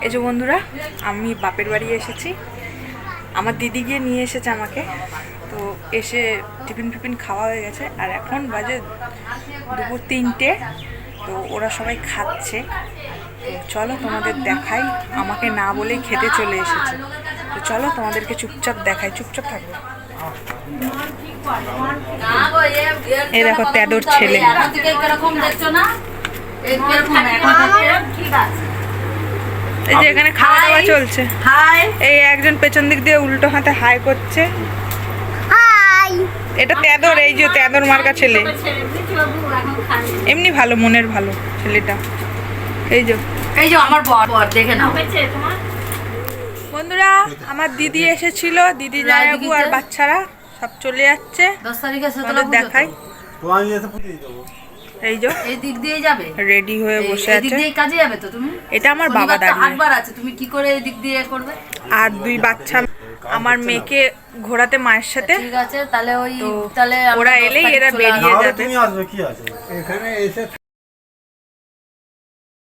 এই যে বন্ধুরা, আমি বাপের বাড়ি এসেছি। আমার দিদি গিয়ে নিয়ে এসেছে আমাকে। তো এসে টিফিন ফিফিন খাওয়া হয়ে গেছে, আর এখন বাজে দুপুর 3টে। তো ওরা সবাই খাচ্ছে। তো চলো তোমাদের দেখাই। আমাকে না বলেই খেতে চলে এসেছে। তো চলো তোমাদেরকে চুপচাপ দেখাই। চুপচাপ থাকবো। এই দেখো তেদোর ছেলে। এই যে এখানে খাওয়া দাওয়া চলছে। এই একজন পেছন দিক দিয়ে উল্টো হাতে হাই করছে। এটা তেদোর, এই যে তেদোর মার্কা ছেলে। এমনি ভালো, মনের ভালো ছেলেটা। এই যে আমার বর, দেখে নাও বন্ধুরা। আমার দিদি এসেছিল, দিদি জামাইবাবু আর বাচ্চারা সব চলে যাচ্ছে। 10 তারিখে দেখাই। এই যে এই দিক দিয়ে যাবে, রেডি হয়ে বসে এই আছে। দিক দিয়ে কাজে যাবে তো তুমি? এটা আমার বাবা দাঁড়িয়ে। হাটবার আছে, তুমি কি করে এই দিক দিয়ে করবে? আর দুই বাচ্চা, আমার মেয়েকে ঘোরাতে মায়ের সাথে। ঠিক আছে, তাহলে ওই তাহলে ওরা এলেই এরা বেরিয়ে যাবে। তুমি আসবে, কি আছে এখানে এসে